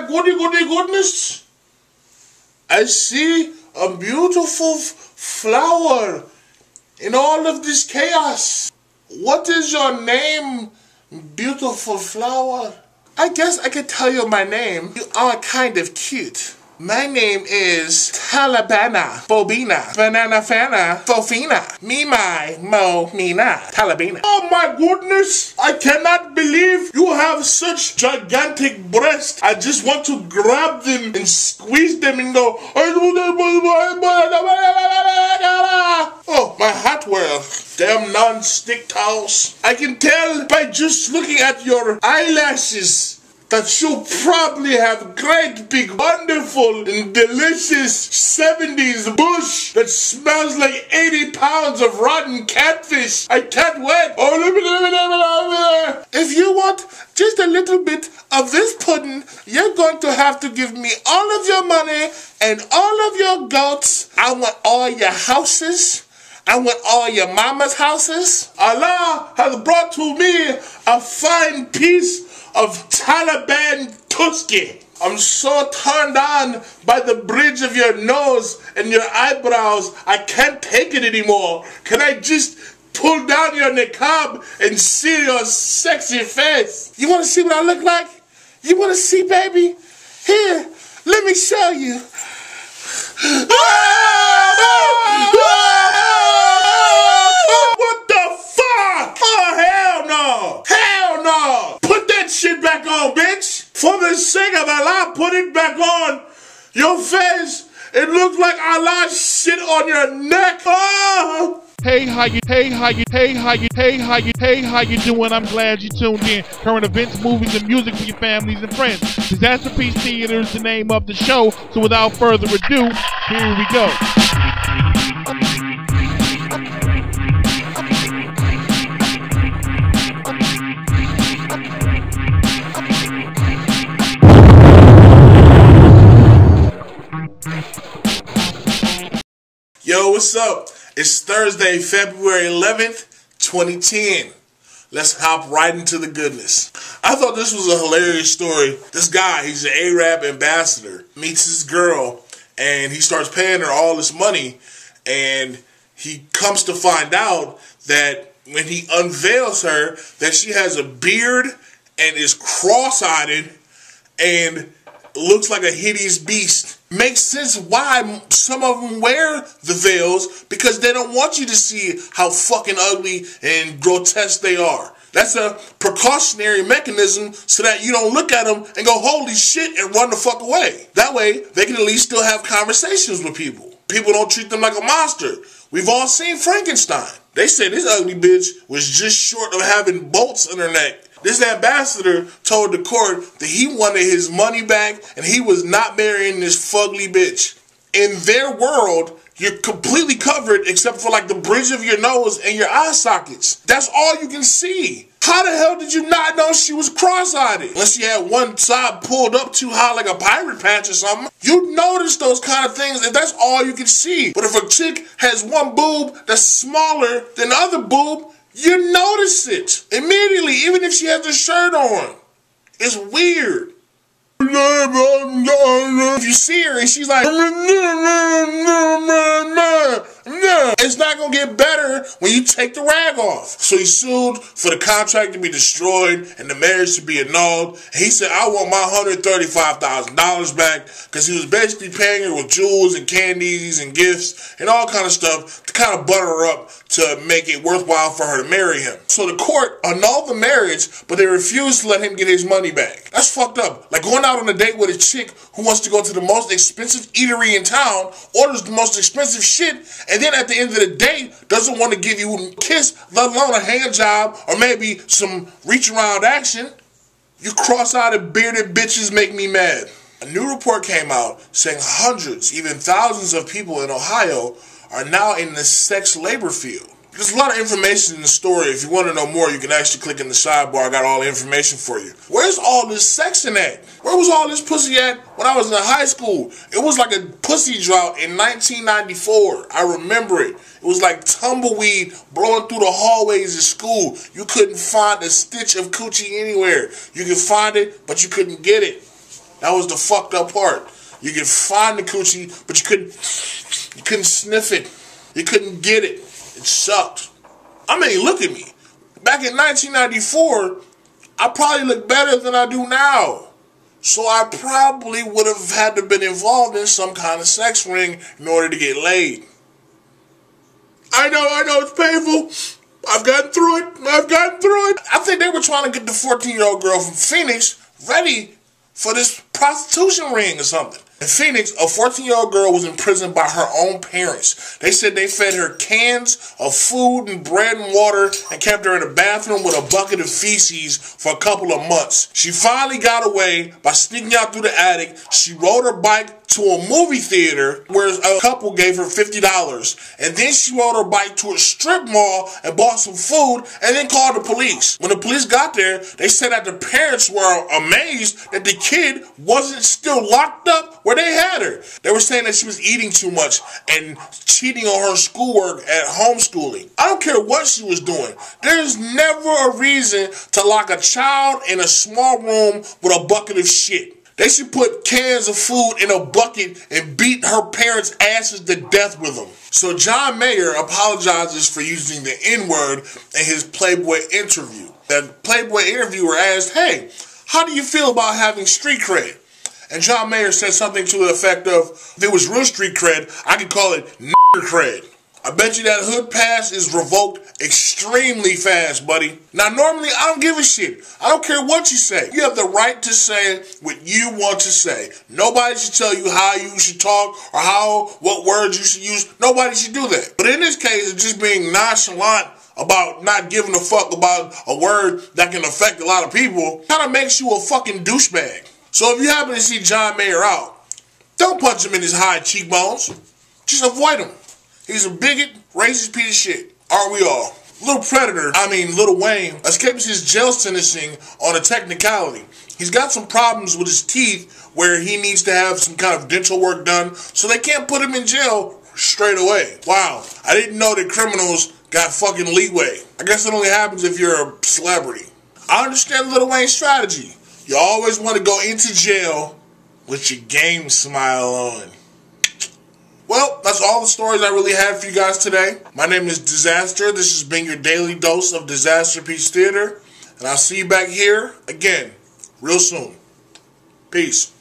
my goodness. I see a beautiful flower in all of this chaos. What is your name, beautiful flower? I guess I could tell you my name. You are kind of cute. My name is Talabana, Bobina, Banana Fana, Fofina, Mimai, Mo, Mina, Talabina. Oh my goodness! I cannot believe you have such gigantic breasts. I just want to grab them and squeeze them and go, oh, my hot wear. Damn non-stick towels. I can tell by just looking at your eyelashes that you probably have great big wonderful and delicious 70s bush that smells like 80 pounds of rotten catfish. I can't wait. If you want just a little bit of this pudding, you're going to have to give me all of your money and all of your goats. I want all your houses. I want all your mama's houses. Allah has brought to me a fine piece of Taliban Tusky. I'm so turned on by the bridge of your nose and your eyebrows, I can't take it anymore. Can I just pull down your niqab and see your sexy face? You want to see what I look like? You want to see, baby? Here, let me show you. What the fuck? Oh, hell no. Hell no. Put that shit back on, bitch. For the sake of Allah, put it back on. Your face, it looks like Allah shit on your neck. Oh. Hey, how you doing? I'm glad you tuned in. Current events, movies, and music for your families and friends. Disaster Piece Theater is the name of the show. So without further ado, here we go. Yo, what's up? It's Thursday, February 11th, 2010. Let's hop right into the goodness. I thought this was a hilarious story. This guy, he's an Arab ambassador, meets this girl, and he starts paying her all this money, and he comes to find out that when he unveils her, that she has a beard and is cross-eyed and looks like a hideous beast. Makes sense why some of them wear the veils, because they don't want you to see how fucking ugly and grotesque they are. That's a precautionary mechanism so that you don't look at them and go, holy shit, and run the fuck away. That way, they can at least still have conversations with people. People don't treat them like a monster. We've all seen Frankenstein. They said this ugly bitch was just short of having bolts in her neck. This ambassador told the court that he wanted his money back and he was not marrying this fugly bitch. In their world, you're completely covered except for like the bridge of your nose and your eye sockets. That's all you can see. How the hell did you not know she was cross-eyed? Unless she had one side pulled up too high like a pirate patch or something. You'd notice those kind of things if that's all you can see. But if a chick has one boob that's smaller than the other boob, you notice it immediately, even if she has a shirt on. It's weird. If you see her and she's like, it's not going to get better when you take the rag off. So he sued for the contract to be destroyed and the marriage to be annulled. And he said, I want my $135,000 back, because he was basically paying her with jewels and candies and gifts and all kind of stuff to kind of butter her up to make it worthwhile for her to marry him. So the court annulled the marriage, but they refused to let him get his money back. That's fucked up. Like going out on a date with a chick who wants to go to the most expensive eatery in town, orders the most expensive shit, and then at the end of the day doesn't want to give you a kiss, let alone a hand job or maybe some reach around action. You cross-eyed bearded bitches make me mad. A new report came out saying hundreds, even thousands of people in Ohio are now in the sex labor field. There's a lot of information in the story. If you want to know more, you can actually click in the sidebar. I got all the information for you. Where's all this sexing at? Where was all this pussy at when I was in high school? It was like a pussy drought in 1994. I remember it. It was like tumbleweed blowing through the hallways of school. You couldn't find a stitch of coochie anywhere. You could find it, but you couldn't get it. That was the fucked up part. You could find the coochie, but you couldn't sniff it. You couldn't get it. It sucked. I mean, look at me. Back in 1994, I probably look better than I do now. So I probably would have had to been involved in some kind of sex ring in order to get laid. I know, it's painful. I've gotten through it. I think they were trying to get the 14-year-old girl from Phoenix ready for this prostitution ring or something. In Phoenix, a 14-year-old girl was imprisoned by her own parents. They said they fed her cans of food and bread and water and kept her in a bathroom with a bucket of feces for a couple of months. She finally got away by sneaking out through the attic. She rode her bike to a movie theater where a couple gave her $50. And then she rode her bike to a strip mall and bought some food and then called the police. When the police got there, they said that the parents were amazed that the kid wasn't still locked up where they had her. They were saying that she was eating too much and cheating on her schoolwork at homeschooling. I don't care what she was doing. There's never a reason to lock a child in a small room with a bucket of shit. They should put cans of food in a bucket and beat her parents' asses to death with them. So John Mayer apologizes for using the N-word in his Playboy interview. The Playboy interviewer asked, "Hey, how do you feel about having street cred?" And John Mayer said something to the effect of, "If it was real street cred, I could call it nigger cred." I bet you that hood pass is revoked extremely fast, buddy. Now, normally, I don't give a shit. I don't care what you say. You have the right to say what you want to say. Nobody should tell you how you should talk or what words you should use. Nobody should do that. But in this case, it's just being nonchalant about not giving a fuck about a word that can affect a lot of people kind of makes you a fucking douchebag. So if you happen to see John Mayer out, don't punch him in his high cheekbones. Just avoid him. He's a bigot, racist piece of shit. Aren't we all? Lil Wayne, escapes his jail sentencing on a technicality. He's got some problems with his teeth where he needs to have some kind of dental work done, so they can't put him in jail straight away. Wow, I didn't know that criminals got fucking leeway. I guess it only happens if you're a celebrity. I understand Lil Wayne's strategy. You always want to go into jail with your game smile on. Well, that's all the stories I really had for you guys today. My name is Disaster. This has been your daily dose of Disaster Piece Theater. And I'll see you back here again real soon. Peace.